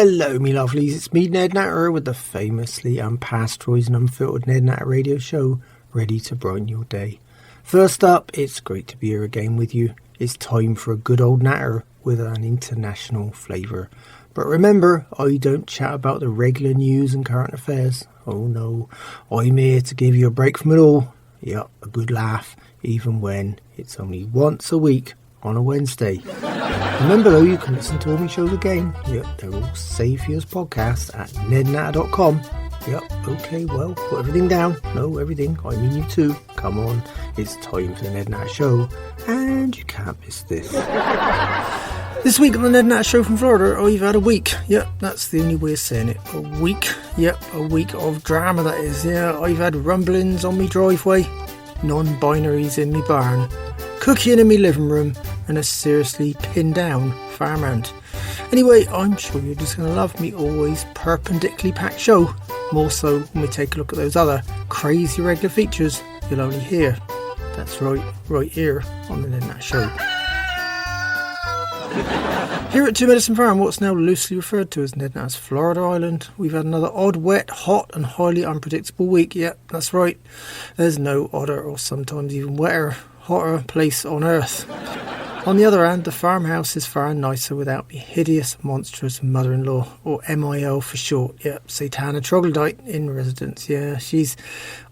Hello, me lovelies. It's me, Ned Natter, with the famously unpasteurised and unfiltered Ned Natter Radio Show, ready to brighten your day. First up, it's great to be here again with you. It's time for a good old natter with an international flavour. But remember, I don't chat about the regular news and current affairs. Oh no, I'm here to give you a break from it all. Yep, a good laugh, even when it's only once a week on a Wednesday. Remember though, you can listen to all my shows again. Yep, they're all saved for you as podcasts at nednatter.com. Yep, okay, well, put everything down. No, everything, I mean you too. Come on, it's time for the Ned Natter Show, and you can't miss this. This week on the Ned Natter Show from Florida, I've had a week. Yep, that's the only way of saying it. A week. Yep, a week of drama that is. Yeah, I've had rumblings on me driveway, non-binaries in me barn, cooking in me living room, and a seriously pinned down farmhand. Anyway, I'm sure you're just going to love me always perpendicularly packed show. More so when we take a look at those other crazy regular features you'll only hear. That's right here on the Ned Natter Show. Here at 2 Medicine Farm, what's now loosely referred to as Ned Natter's Florida Island, we've had another odd, wet, hot and highly unpredictable week. Yep, that's right. There's no odder or sometimes even wetter, hotter place on earth. On the other hand, the farmhouse is far nicer without me hideous, monstrous mother-in-law, or MIL for short. Yep, Satana Troglodyte in residence. Yeah, she's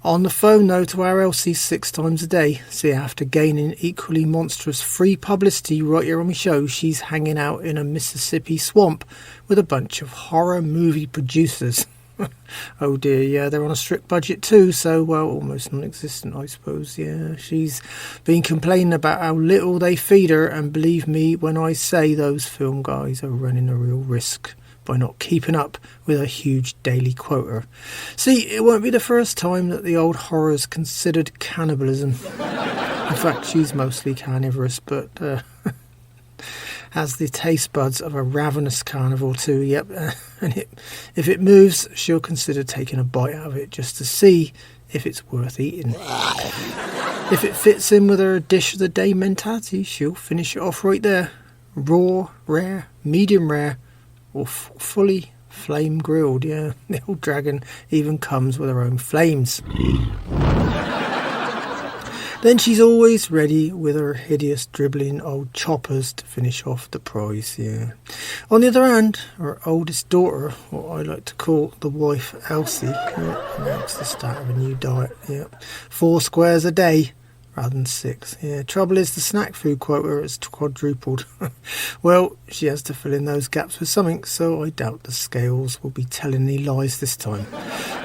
on the phone though to our Elsie 6 times a day. See, after gaining equally monstrous free publicity right here on my show, she's hanging out in a Mississippi swamp with a bunch of horror movie producers. Oh dear, yeah, they're on a strict budget too, so, well, almost non-existent, I suppose. Yeah, she's been complaining about how little they feed her, and believe me when I say those film guys are running a real risk by not keeping up with a huge daily quota. See, it won't be the first time that the old horror's considered cannibalism. In fact, she's mostly carnivorous, but has the taste buds of a ravenous carnivore too. Yep, and if it moves, she'll consider taking a bite out of it just to see if it's worth eating. If it fits in with her dish of the day mentality, she'll finish it off right there. Raw, rare, medium rare, or fully flame grilled. Yeah, the old dragon even comes with her own flames. Then she's always ready with her hideous dribbling old choppers to finish off the prize, yeah. On the other hand, her oldest daughter, what I like to call the wife Elsie, announced the start of a new diet, yeah. 4 squares a day rather than 6. Yeah, trouble is the snack food quota has quadrupled. Well, she has to fill in those gaps with something, so I doubt the scales will be telling any lies this time.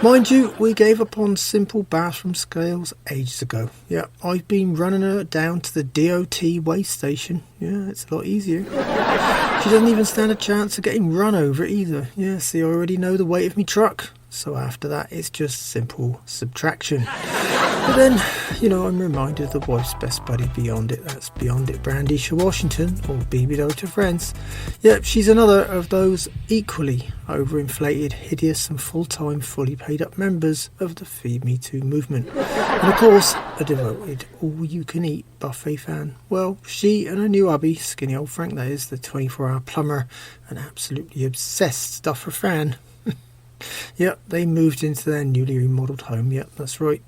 Mind you, we gave up on simple bathroom scales ages ago. Yeah, I've been running her down to the DOT weigh station. Yeah, it's a lot easier. She doesn't even stand a chance of getting run over either. Yeah, see, I already know the weight of me truck. So after that, it's just simple subtraction. But then, I'm reminded of the wife's best buddy BeyondIt. That's BeyondIt Brandisha Washington, or BBO to friends. Yep, she's another of those equally overinflated, hideous and full-time, fully paid-up members of the Feed Me Too movement. And of course, a devoted all-you-can-eat buffet fan. Well, she and her new hubby, skinny old Frank that is, the 24-hour plumber, an absolutely obsessed stuffer fan. Yep, they moved into their newly remodelled home. Yep, that's right.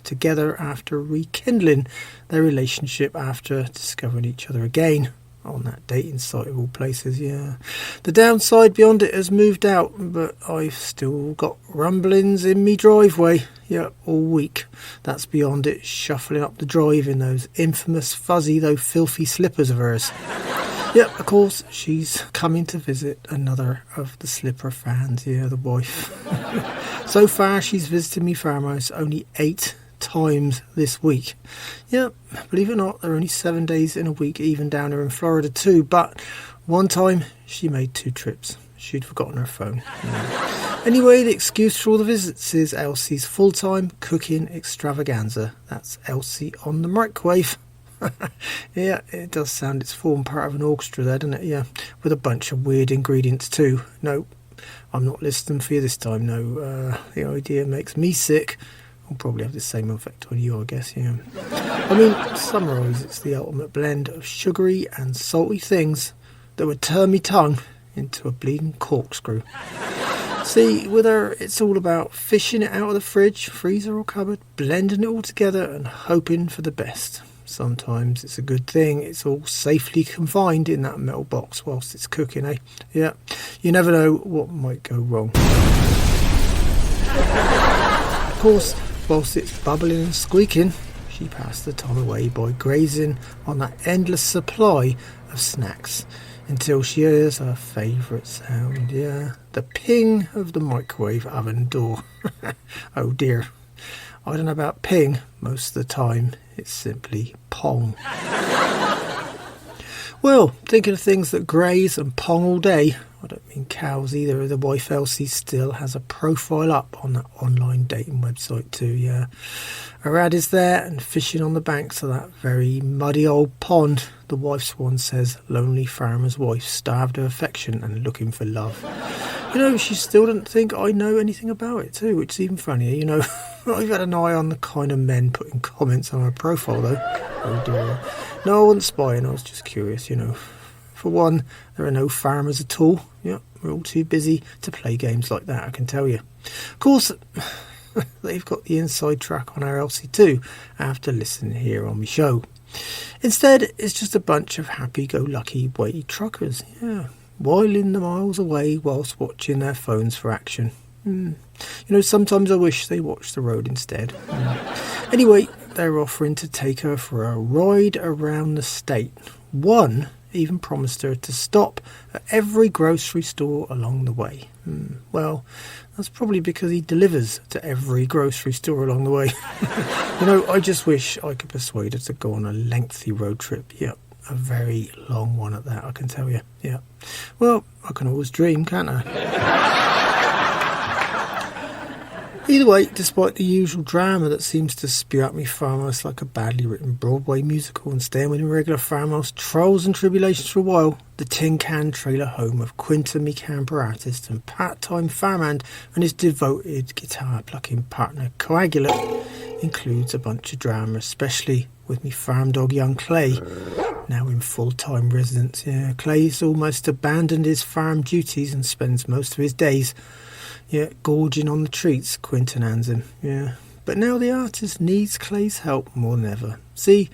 Together after rekindling their relationship after discovering each other again on that dating site of all places. Yeah, the downside BeyondIt has moved out, but I've still got rumblings in me driveway. Yep, all week. That's BeyondIt shuffling up the drive in those infamous fuzzy though filthy slippers of hers. Yep, of course, she's coming to visit another of the slipper fans, yeah, the wife. So far, she's visited me farmhouse only 8 times this week. Yep, believe it or not, there are only 7 days in a week, even down here in Florida too, but one time, she made 2 trips. She'd forgotten her phone. Yeah. Anyway, the excuse for all the visits is Elsie's full-time cooking extravaganza. That's Elsie on the microwave. Yeah, it does sound it's formed part of an orchestra there, doesn't it? Yeah, with a bunch of weird ingredients too. No, I'm not listening for you this time. No, the idea makes me sick. I'll probably have the same effect on you, I guess. Yeah. I mean, to summarise, it's the ultimate blend of sugary and salty things that would turn me tongue into a bleeding corkscrew. See, with her, it's all about fishing it out of the fridge, freezer or cupboard, blending it all together and hoping for the best. Sometimes it's a good thing it's all safely confined in that metal box whilst it's cooking, eh? Yeah, you never know what might go wrong. Of course, whilst it's bubbling and squeaking, she passed the time away by grazing on that endless supply of snacks until she hears her favourite sound, yeah, the ping of the microwave oven door. Oh dear, I don't know about ping most of the time, it's simply pong. Well, thinking of things that graze and pong all day, I don't mean cows either. The wife Elsie still has a profile up on that online dating website too, yeah. Her ad is there and fishing on the banks of that very muddy old pond. The wife's one says, lonely farmer's wife, starved of affection and looking for love. You know, she still doesn't think I know anything about it too, which is even funnier, you know. I've had an eye on the kind of men putting comments on her profile though. Oh dear. No, I wasn't spying, I was just curious, you know. For one, there are no farmers at all. Yeah, we're all too busy to play games like that, I can tell you. Of course, they've got the inside track on our Elsie too, after listening here on my show. Instead, it's just a bunch of happy-go-lucky weighty truckers, yeah, whiling the miles away whilst watching their phones for action. You know, sometimes I wish they watched the road instead. Anyway, they're offering to take her for a ride around the state. One even promised her to stop at every grocery store along the way. Well, that's probably because he delivers to every grocery store along the way. You know, I just wish I could persuade her to go on a lengthy road trip. Yep, a very long one at that, I can tell you. Yeah. Well, I can always dream, can't I? Either way, despite the usual drama that seems to spew at me farmhouse like a badly written Broadway musical and staying within regular farmhouse trials and tribulations for a while, the tin can trailer home of Quentin, me camper artist and part-time farmhand and his devoted guitar-plucking partner Coagulate includes a bunch of drama, especially with me farm dog young Clay, now in full-time residence. Yeah, Clay's almost abandoned his farm duties and spends most of his days gorging on the treats Quentin hands him, yeah. But now the artist needs Clay's help more than ever. See,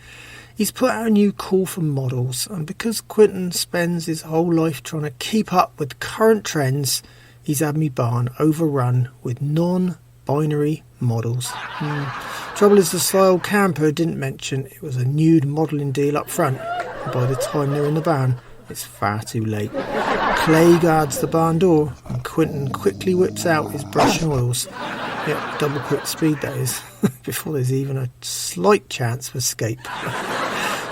he's put out a new call for models, and because Quentin spends his whole life trying to keep up with current trends, he's had me barn overrun with non-binary models. Trouble is, the sly old camper didn't mention it was a nude modelling deal up front, and by the time they're in the barn, it's far too late. Clay guards the barn door, and Quentin quickly whips out his brush and oils. Yep, double quick speed that is, before there's even a slight chance of escape.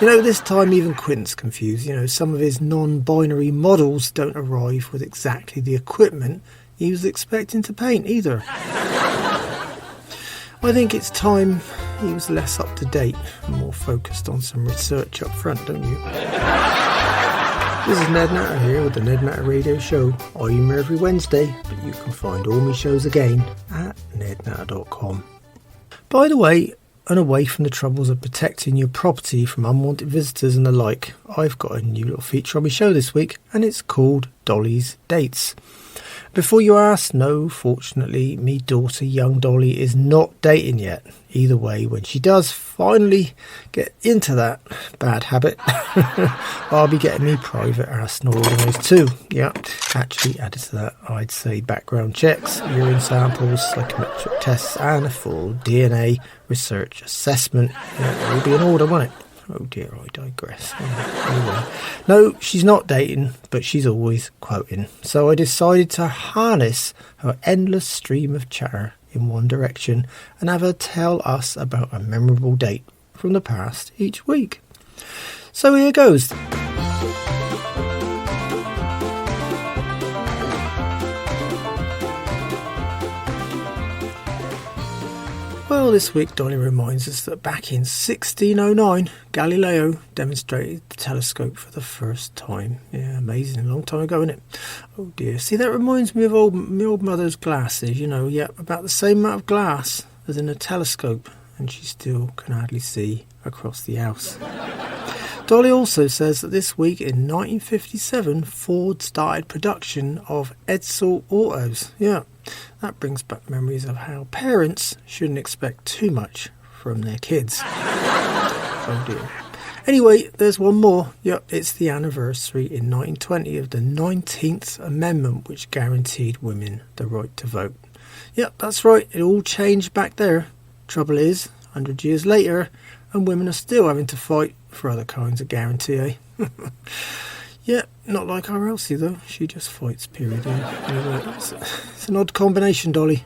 You know, this time even Quentin's confused. You know, some of his non-binary models don't arrive with exactly the equipment he was expecting to paint either. I think it's time he was less up to date and more focused on some research up front, don't you? This is Ned Natter here with the Ned Natter Radio Show. I'm here every Wednesday, but you can find all my shows again at nednatter.com. By the way, and away from the troubles of protecting your property from unwanted visitors and the like, I've got a new little feature on my show this week, and it's called Dolly's Dates. Before you ask, no, fortunately, me daughter, young Dolly, is not dating yet. Either way, when she does finally get into that bad habit, I'll be getting me private arsenal organised too. Yeah, actually added to that, I'd say background checks, urine samples, psychometric tests, and a full DNA research assessment. Yeah, it will be in order, won't it? Oh dear, I digress. Anyway, no, she's not dating, but she's always quoting. So I decided to harness her endless stream of chatter in one direction and have her tell us about a memorable date from the past each week. So here goes. Well, this week Dolly reminds us that back in 1609, Galileo demonstrated the telescope for the first time. Yeah, amazing, a long time ago, isn't it? Oh dear, see, that reminds me of my old mother's glasses, you know, yeah, about the same amount of glass as in a telescope, and she still can hardly see across the house. Dolly also says that this week in 1957, Ford started production of Edsel autos. Yeah, that brings back memories of how parents shouldn't expect too much from their kids. Oh dear. Anyway, there's one more. Yep, it's the anniversary in 1920 of the 19th Amendment, which guaranteed women the right to vote. Yep, that's right, it all changed back there. Trouble is, 100 years later, and women are still having to fight for other kinds of guarantee, eh? Yeah, not like our Elsie though, she just fights, period. Yeah. Anyway, it's an odd combination, Dolly,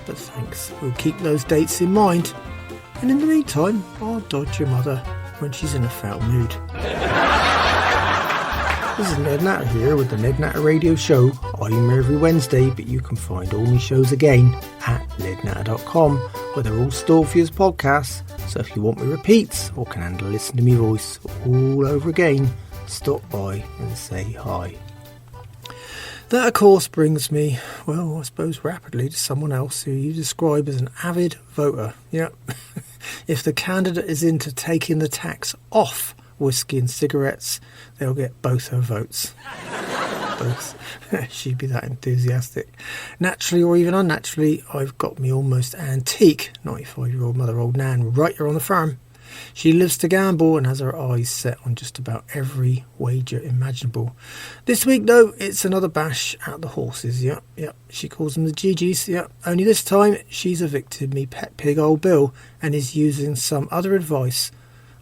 but thanks, we'll keep those dates in mind. And in the meantime, I'll dodge your mother when she's in a foul mood. This is Ned Natter here with the Ned Natter Radio Show. I'm every Wednesday, but you can find all my shows again at nednatter.com, where they're all stored for you as podcasts. So if you want me repeats or can handle listening to me voice all over again, stop by and say hi. That, of course, brings me, well, I suppose rapidly to someone else who you describe as an avid voter. Yep. If the candidate is into taking the tax off whiskey and cigarettes, they'll get both her votes. Both. She'd be that enthusiastic. Naturally or even unnaturally, I've got me almost antique 95-year-old mother, old Nan, right here on the farm. She lives to gamble and has her eyes set on just about every wager imaginable. This week, though, it's another bash at the horses. Yep. She calls them the GGs. Yep. Only this time, she's evicted me pet pig old Bill and is using some other advice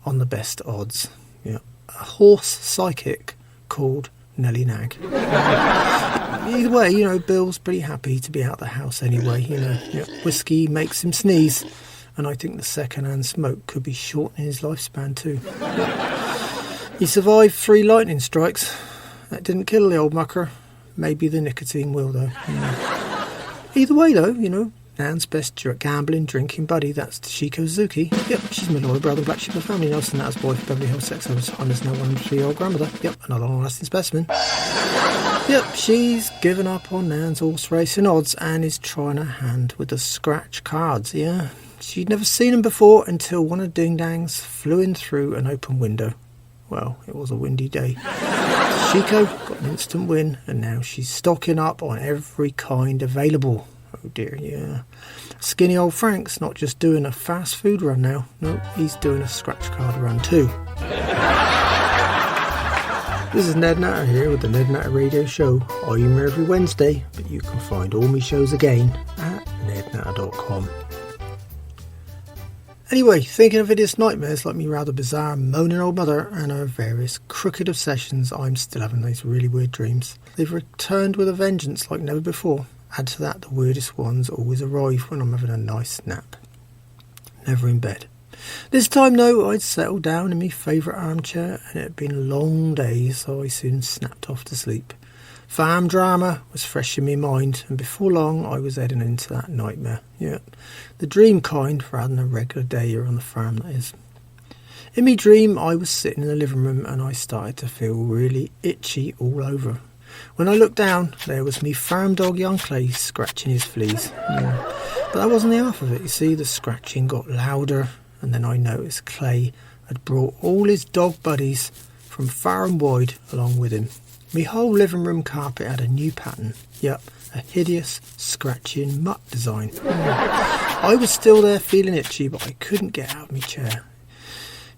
on the best odds. Yep. A horse psychic called Nelly Nag. Either way, Bill's pretty happy to be out of the house anyway. Whiskey makes him sneeze. And I think the second-hand smoke could be shortening his lifespan too. He survived 3 lightning strikes. That didn't kill the old mucker. Maybe the nicotine will, though. Either way, though, Nan's best gambling, drinking buddy, that's Toshiko Suzuki. Yep, she's my loyal brother, black sheep of the family. Nelson Natter's wife, Beverly Hills sex Honda's now 103-year-old grandmother. Yep, another long-lasting specimen. Yep, she's given up on Nan's horse racing odds and is trying her hand with the scratch cards, yeah. She'd never seen them before until one of the ding-dangs flew in through an open window. Well, it was a windy day. Chico got an instant win, and now she's stocking up on every kind available. Oh dear, yeah. Skinny old Frank's not just doing a fast food run now. No, he's doing a scratch card run too. This is Ned Natter here with the Ned Natter Radio Show. I'm here every Wednesday, but you can find all my shows again at nednatter.com. Anyway, thinking of hideous nightmares like me rather bizarre moaning old mother and her various crooked obsessions, I'm still having these really weird dreams. They've returned with a vengeance like never before. Add to that, the weirdest ones always arrive when I'm having a nice nap. Never in bed. This time, though, I'd settled down in my favourite armchair and it had been a long day, so I soon snapped off to sleep. Farm drama was fresh in my mind, and before long I was heading into that nightmare. Yeah, the dream kind rather than a regular day here on the farm, that is. In my dream, I was sitting in the living room and I started to feel really itchy all over. When I looked down, there was me farm dog young Clay scratching his fleas. But that wasn't the half of it. You see, the scratching got louder, and then I noticed Clay had brought all his dog buddies from far and wide along with him. My whole living room carpet had a new pattern. Yep, a hideous, scratching mutt design. I was still there feeling itchy, but I couldn't get out of my chair.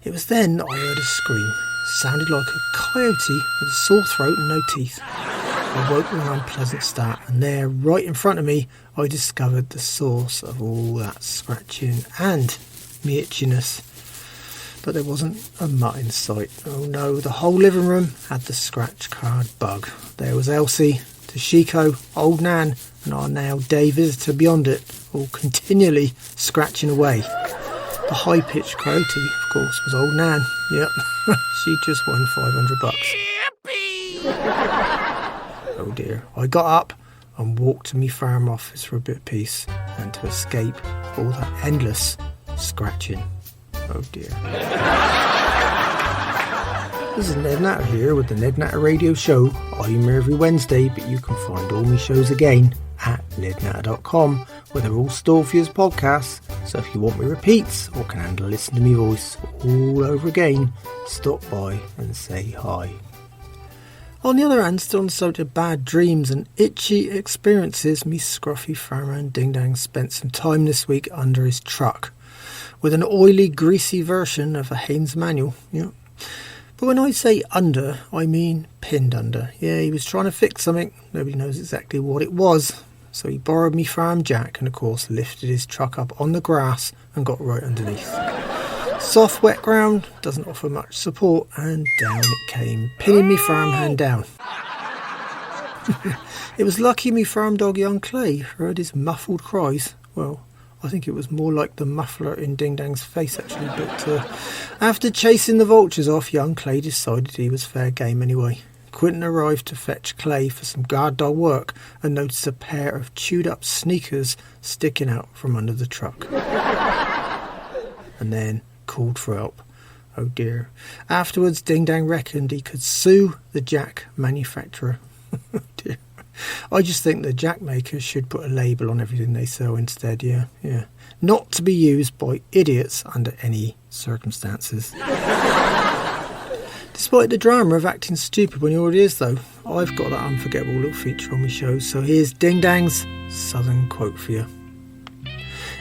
It was then that I heard a scream. It sounded like a coyote with a sore throat and no teeth. I woke with an unpleasant start, and there, right in front of me, I discovered the source of all that scratching and me itchiness. But there wasn't a mutt in sight. Oh no, the whole living room had the scratch card bug. There was Elsie, Toshiko, old Nan, and our now day visitor BeyondIt, all continually scratching away. The high-pitched coyote, of course, was old Nan. Yep, she just won $500. Oh dear. I got up and walked to my farm office for a bit of peace and to escape all that endless scratching. Oh dear. This is Ned Natter here with the Ned Natter Radio Show. I'm here every Wednesday, but you can find all my shows again at nednatter.com, where they're all stored for you as podcasts. So if you want me repeats or can handle listening to me voice all over again, stop by and say hi. On the other hand, still on the subject of bad dreams and itchy experiences, me scruffy farmhand Ding Dang spent some time this week under his truck with an oily, greasy version of a Haynes manual. Yeah. But when I say under, I mean pinned under. Yeah, he was trying to fix something. Nobody knows exactly what it was. So he borrowed me farm jack and of course lifted his truck up on the grass and got right underneath. Soft wet ground, doesn't offer much support, and down it came, pinning me farmhand down. It was lucky me farm dog young Clay heard his muffled cries. Well, I think it was more like the muffler in Ding Dang's face actually, but after chasing the vultures off, young Clay decided he was fair game anyway. Quentin arrived to fetch Clay for some guard dog work and noticed a pair of chewed up sneakers sticking out from under the truck. And then called for help. Oh dear. Afterwards, Ding Dang reckoned he could sue the jack manufacturer. Oh dear. I just think the jack makers should put a label on everything they sell instead, yeah. Not to be used by idiots under any circumstances. Despite the drama of acting stupid when he already is though, I've got that unforgettable little feature on my show, so here's Ding Dang's Southern quote for you.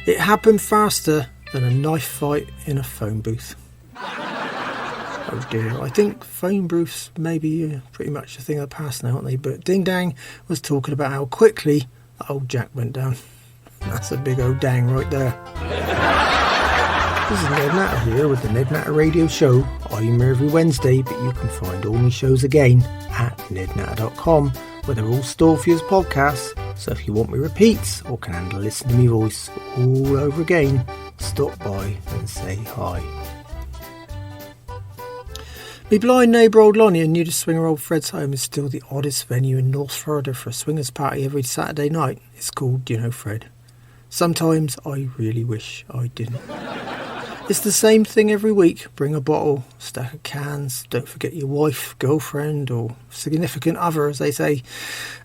It happened faster than a knife fight in a phone booth. Oh dear, I think phone booths may be pretty much a thing of the past now, aren't they? But Ding Dang was talking about how quickly that old Jack went down. That's a big old dang right there. This is Ned Natter here with the Ned Natter Radio Show. I'm here every Wednesday, but you can find all my shows again at nednatter.com, where they're all stored for you as podcasts. So if you want me repeats or can handle listening to me voice all over again, stop by and say hi. Me blind neighbour old Lonnie and new to swinger old Fred's home is still the oddest venue in North Florida for a swingers party every Saturday night. It's called You Know Fred. Sometimes I really wish I didn't. It's the same thing every week. Bring a bottle, stack of cans, don't forget your wife, girlfriend or significant other as they say,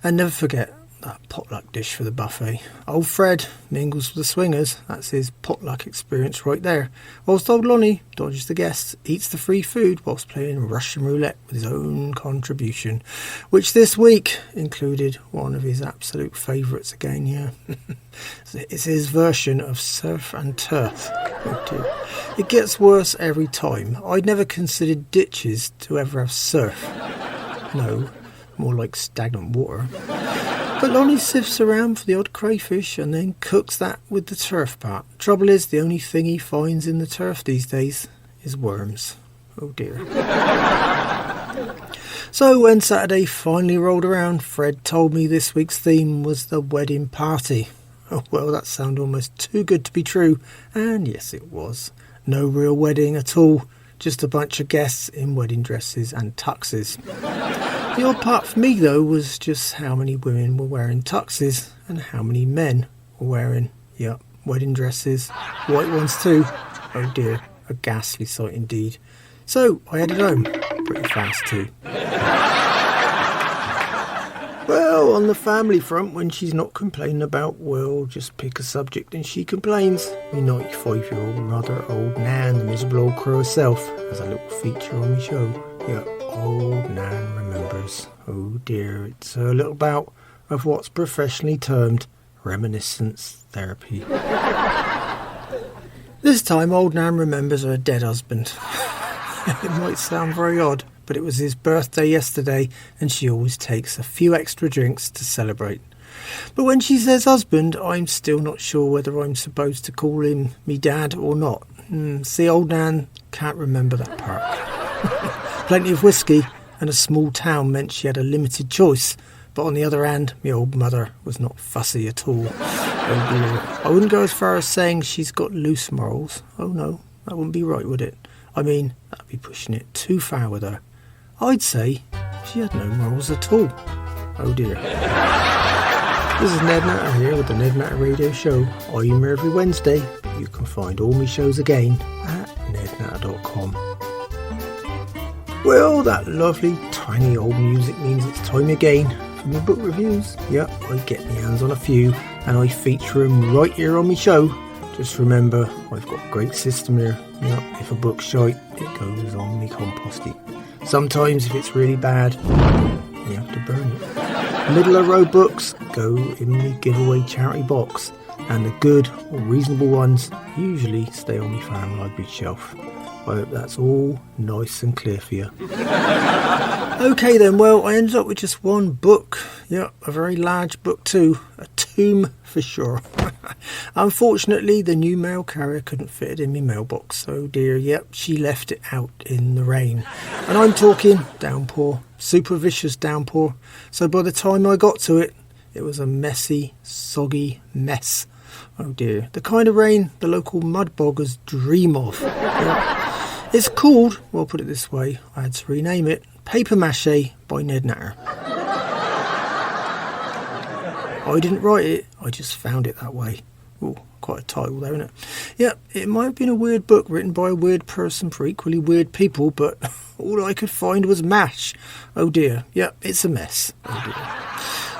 and never forget that potluck dish for the buffet. Old Fred mingles with the swingers, that's his potluck experience right there, whilst old Lonnie dodges the guests, eats the free food whilst playing Russian roulette with his own contribution, which this week included one of his absolute favourites again, yeah. It's his version of surf and turf. Oh dear. It gets worse every time. I'd never considered ditches to ever have surf. No, more like stagnant water. But Lonnie sifts around for the odd crayfish and then cooks that with the turf part. Trouble is, the only thing he finds in the turf these days is worms. Oh dear. So when Saturday finally rolled around, Fred told me this week's theme was the wedding party. Oh well, that sounded almost too good to be true. And yes, it was. No real wedding at all. Just a bunch of guests in wedding dresses and tuxes. The odd part for me, though, was just how many women were wearing tuxes and how many men were wearing, wedding dresses, white ones too. Oh dear, a ghastly sight indeed. So I headed home, pretty fast too. Well, on the family front, when she's not complaining about, well, just pick a subject and she complains. My 95-year-old mother, old Nan, the miserable old crow herself, has a little feature on my show. Old Nan Remembers. Oh dear, it's a little bout of what's professionally termed reminiscence therapy. This time, old Nan remembers her dead husband. It might sound very odd, but it was his birthday yesterday and she always takes a few extra drinks to celebrate. But when she says husband, I'm still not sure whether I'm supposed to call him me dad or not. See, old Nan can't remember that part. Plenty of whiskey and a small town meant she had a limited choice, but on the other hand, my old mother was not fussy at all. Oh dear. I wouldn't go as far as saying she's got loose morals. Oh no, that wouldn't be right, would it? I mean, that'd be pushing it too far with her. I'd say she had no morals at all. Oh dear. This is Ned Natter here with the Ned Natter Radio Show. I'm here every Wednesday, but you can find all my shows again at nednatter.com. Well, that lovely, tiny old music means it's time again for my book reviews. Yep, I get my hands on a few, and I feature them right here on my show. Just remember, I've got a great system here. If a book's shite, it goes on me compost heap. Sometimes if it's really bad, you have to burn it. Middle of row books go in the giveaway charity box, and the good or reasonable ones usually stay on my farm library shelf. I hope that's all nice and clear for you. Okay then, well, I ended up with just one book. Yeah, a very large book too. A tome for sure. Unfortunately, the new mail carrier couldn't fit it in my mailbox. Oh dear, yep, she left it out in the rain. And I'm talking downpour. Super vicious downpour. So by the time I got to it, it was a messy, soggy mess. Oh dear, the kind of rain the local mud boggers dream of. Yeah. It's called, well, put it this way, I had to rename it, Paper Mache by Ned Natter. I didn't write it, I just found it that way. Oh, quite a title there, isn't it? Yeah, it might have been a weird book written by a weird person for equally weird people, but all I could find was mash. Oh dear, yeah, it's a mess. Oh dear.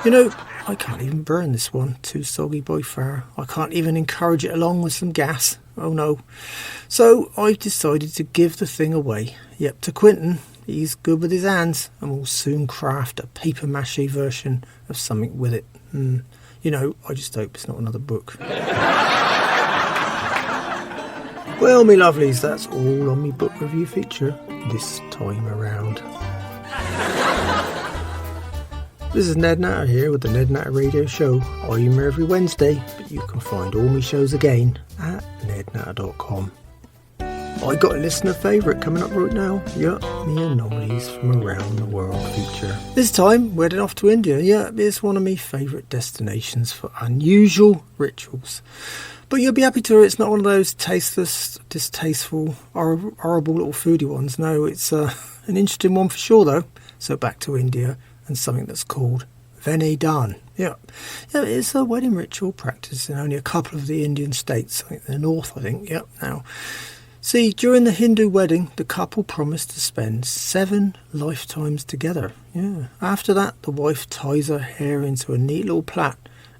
You know, I can't even burn this one, too soggy by far. I can't even encourage it along with some gas. Oh no. So I've decided to give the thing away. Yep, to Quentin. He's good with his hands and will soon craft a paper mache version of something with it. You know, I just hope it's not another book. Well, me lovelies, that's all on me book review feature this time around. This is Ned Natter here with the Ned Natter Radio Show. I'm here every Wednesday, but you can find all my shows again at nednatter.com. I got a listener favourite coming up right now. Yeah, me Anomalies from around the world feature. This time, we're heading off to India. Yeah, it's one of my favourite destinations for unusual rituals. But you'll be happy to hear it's not one of those tasteless, distasteful, horrible little foodie ones. No, it's an interesting one for sure though. So back to India and something that's called Venedan. Yeah, it's a wedding ritual practiced in only a couple of the Indian states, like the north, I think. Yeah, now, see, during the Hindu wedding, the couple promised to spend 7 lifetimes together. Yeah. After that, the wife ties her hair into a neat little plait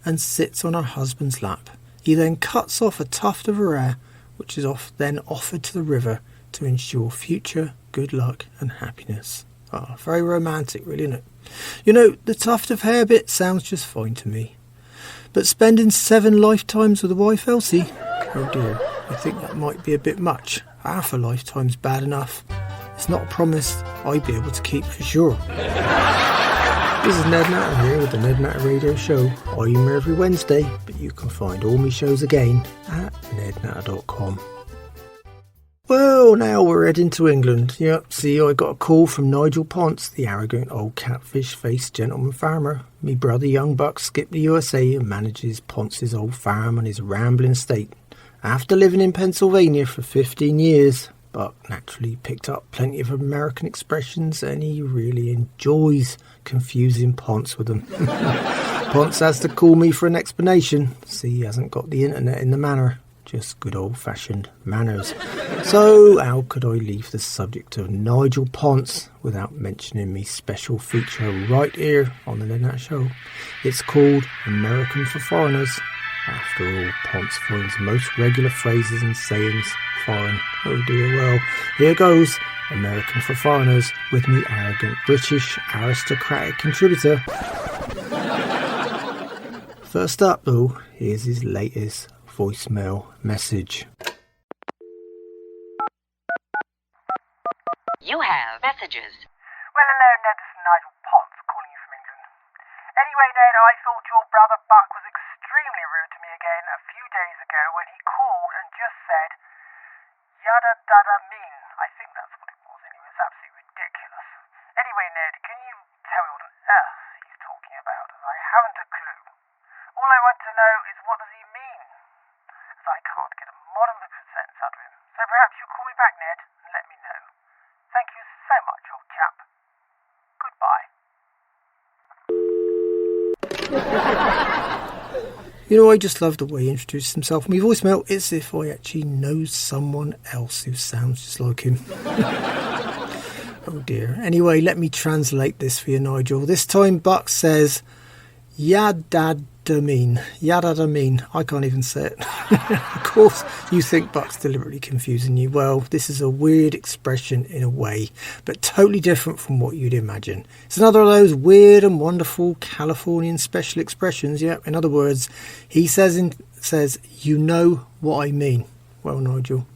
and sits on her husband's lap. He then cuts off a tuft of her hair, which is then offered to the river to ensure future good luck and happiness. Ah, very romantic, really, isn't it? You know, the tuft of hair bit sounds just fine to me. But spending 7 lifetimes with a wife, Elsie? Oh dear, I think that might be a bit much. Half a lifetime's bad enough. It's not a promise I'd be able to keep for sure. This is Ned Natter here with the Ned Natter Radio Show. I'm here every Wednesday, but you can find all my shows again at nednatter.com. Well, now we're heading to England. Yep, see, I got a call from Nigel Ponce, the arrogant old catfish-faced gentleman farmer. Me brother Young Buck skipped the USA and manages Ponce's old farm on his rambling estate. After living in Pennsylvania for 15 years, Buck naturally picked up plenty of American expressions and he really enjoys confusing Ponce with them. Ponce has to call me for an explanation. See, he hasn't got the internet in the manor. Just good old-fashioned manners. So how could I leave the subject of Nigel Ponce without mentioning me special feature right here on the Ned Natter Show? It's called American for Foreigners. After all, Ponce finds most regular phrases and sayings foreign. Oh dear, well, here goes American for Foreigners with me arrogant British aristocratic contributor. First up though, here's his latest voicemail message. You have messages. Well, hello, Ned. This is Nigel Ponce calling you from England. Anyway, Ned, I thought your brother Buck was extremely rude to me again a few days ago when he called and just said, yada dada mean. I think that's what it was. Anyway, it's absolutely ridiculous. Anyway, Ned, can you tell me what on earth he's talking about? I haven't a clue. All I want to know is what does he mean? As I can't get a modern sense out of him. So perhaps you'll call me back, Ned, and let me know. Thank you so much, old chap. Goodbye. You know, I just love the way he introduces himself. My voicemail, it's if I actually know someone else who sounds just like him. Oh dear. Anyway, let me translate this for you, Nigel. This time Buck says, yada Yadadameen. I can't even say it. Of course, you think Buck's deliberately confusing you. Well, this is a weird expression in a way, but totally different from what you'd imagine. It's another of those weird and wonderful Californian special expressions. Yeah, in other words, he says, you know what I mean. Well, Nigel,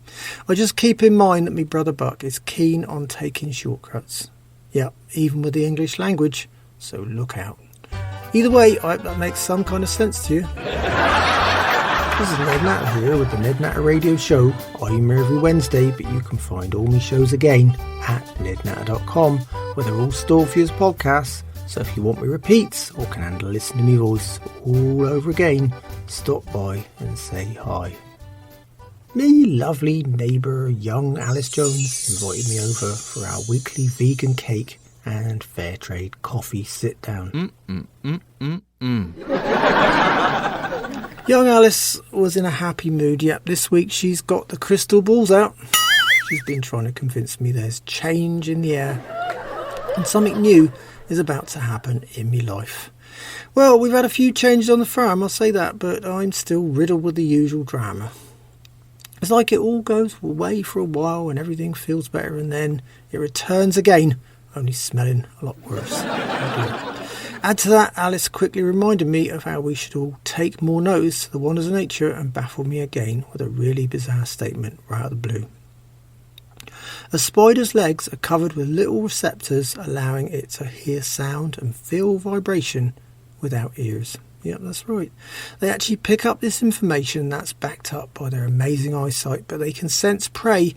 I just keep in mind that my brother Buck is keen on taking shortcuts. Yeah, even with the English language, so look out. Either way, I hope that makes some kind of sense to you. This is Ned Natter here with the Ned Natter Radio Show. I'm here every Wednesday, but you can find all my shows again at nednatter.com, where they're all stored for you as podcasts. So if you want me repeats or can handle listening to me voice all over again, stop by and say hi. Me lovely neighbour young Alice Jones invited me over for our weekly vegan cake and fair trade coffee sit down. Young Alice was in a happy mood. Yep, this week she's got the crystal balls out. She's been trying to convince me there's change in the air and something new is about to happen in me life. Well, we've had a few changes on the farm, I'll say that, but I'm still riddled with the usual drama. It's like it all goes away for a while and everything feels better, and then it returns again, only smelling a lot worse. Add to that, Alice quickly reminded me of how we should all take more notice to the wonders of nature and baffled me again with a really bizarre statement right out of the blue. A spider's legs are covered with little receptors, allowing it to hear sound and feel vibration without ears. Yep, that's right. They actually pick up this information that's backed up by their amazing eyesight, but they can sense prey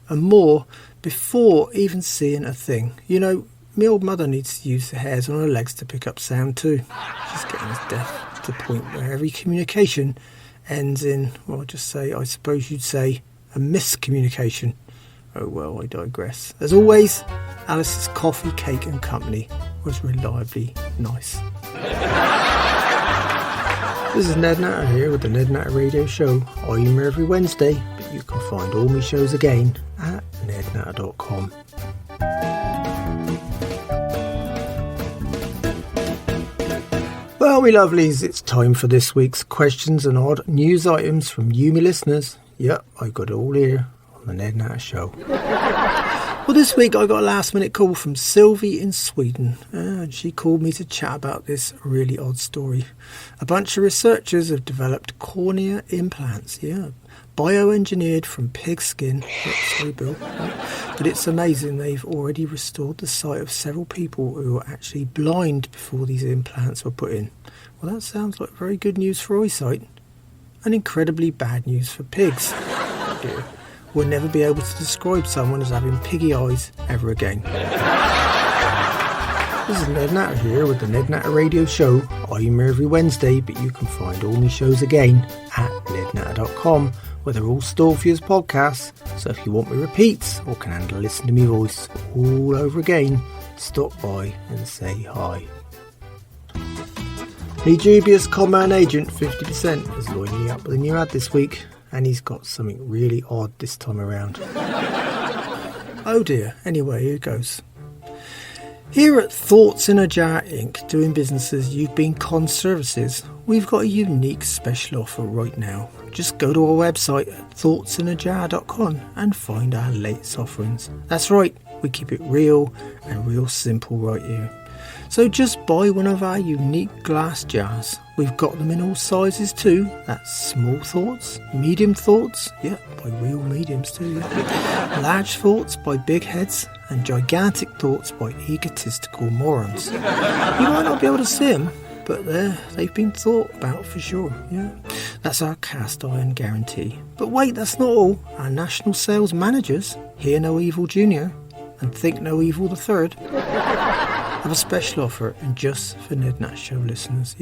and more before even seeing a thing. You know, my old mother needs to use the hairs on her legs to pick up sound too. She's getting as deaf to the point where every communication ends in, well, I suppose you'd say, a miscommunication. Oh well, I digress. As always, Alice's coffee, cake and company was reliably nice. This is Ned Natter here with the Ned Natter Radio Show. I'm here every Wednesday, but you can find all my shows again at nednatter.com. Well, me lovelies, it's time for this week's questions and odd news items from you, me listeners. Yep, I got it all here on the Ned Natter Show. Well, this week I got a last minute call from Sylvie in Sweden, and she called me to chat about this really odd story. A bunch of researchers have developed cornea implants, bioengineered from pig skin. Sorry, Bill. But it's amazing they've already restored the sight of several people who were actually blind before these implants were put in. Well, that sounds like very good news for eyesight and incredibly bad news for pigs. Yeah. We'll never be able to describe someone as having piggy eyes ever again. This is Ned Natter here with the Ned Natter Radio Show. I'm here every Wednesday, but you can find all my shows again at nednatter.com, where they're all stored for you as podcasts. So if you want me repeats or can handle listening to me voice all over again, stop by and say hi. The dubious con-man agent 50% has lined me up with a new ad this week, and he's got something really odd this time around. Oh dear, anyway, here goes. Here at Thoughts in a Jar Inc., doing business as You've Been Con Services, we've got a unique special offer right now. Just go to our website at thoughtsinajar.com and find our latest offerings. That's right, we keep it real and real simple right here. So just buy one of our unique glass jars. We've got them in all sizes too. That's small thoughts, medium thoughts, by real mediums too, large thoughts by big heads, and gigantic thoughts by egotistical morons. You might not be able to see them, but they've been thought about for sure, That's our cast iron guarantee. But wait, that's not all. Our national sales managers, Hear No Evil Jr. and Think No Evil III, have a special offer, and just for Ned Natter Show listeners.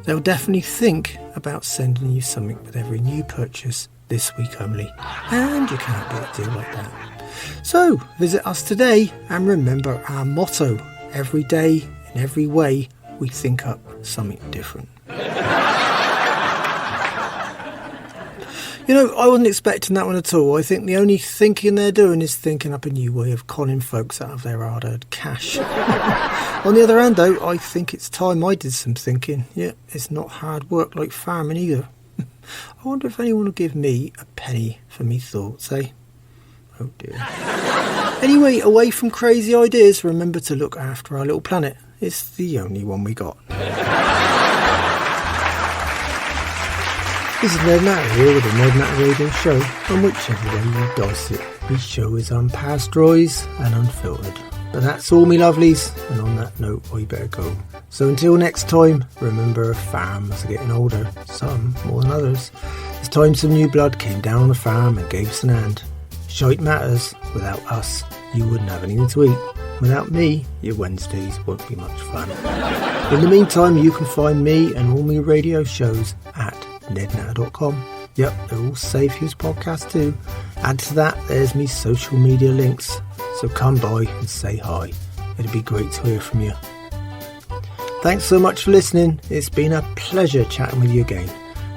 They'll definitely think about sending you something with every new purchase this week only, and you can't get a deal like that. So visit us today and remember our motto: every day, in every way, we think up something different. You know, I wasn't expecting that one at all. I think the only thinking they're doing is thinking up a new way of conning folks out of their hard-earned cash. On the other hand, though, I think it's time I did some thinking. Yeah, it's not hard work like farming either. I wonder if anyone will give me a penny for me thoughts, eh? Oh dear. Anyway, away from crazy ideas, remember to look after our little planet. It's the only one we got. This is Ned Natter here with the Ned Natter Radio Show, and whichever way you dice it, this show is unpasteurised and unfiltered. But that's all, me lovelies, and on that note, I better go. So until next time, remember farms are getting older, some more than others. It's time some new blood came down on the farm and gave us an hand. Shite matters, without us, you wouldn't have anything to eat. Without me, your Wednesdays won't be much fun. In the meantime, you can find me and all my radio shows at nednatter.com. Yep, they're all safe use podcasts too. Add to that, there's me social media links. So come by and say hi. It'd be great to hear from you. Thanks so much for listening. It's been a pleasure chatting with you again.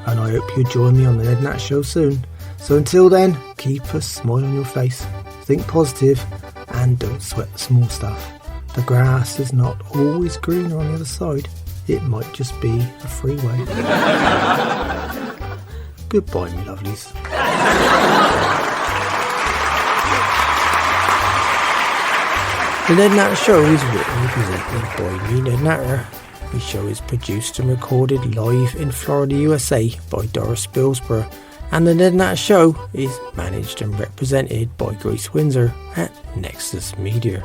And I hope you join me on the Ned Natter Show soon. So until then, keep a smile on your face. Think positive and don't sweat the small stuff. The grass is not always greener on the other side. It might just be a freeway. Goodbye, me lovelies. The Ned Natter Show is written and presented by me, Ned Natter. The show is produced and recorded live in Florida, USA by Doris Billsborough. And the Ned Natter Show is managed and represented by Grace Windsor at Nexus Media.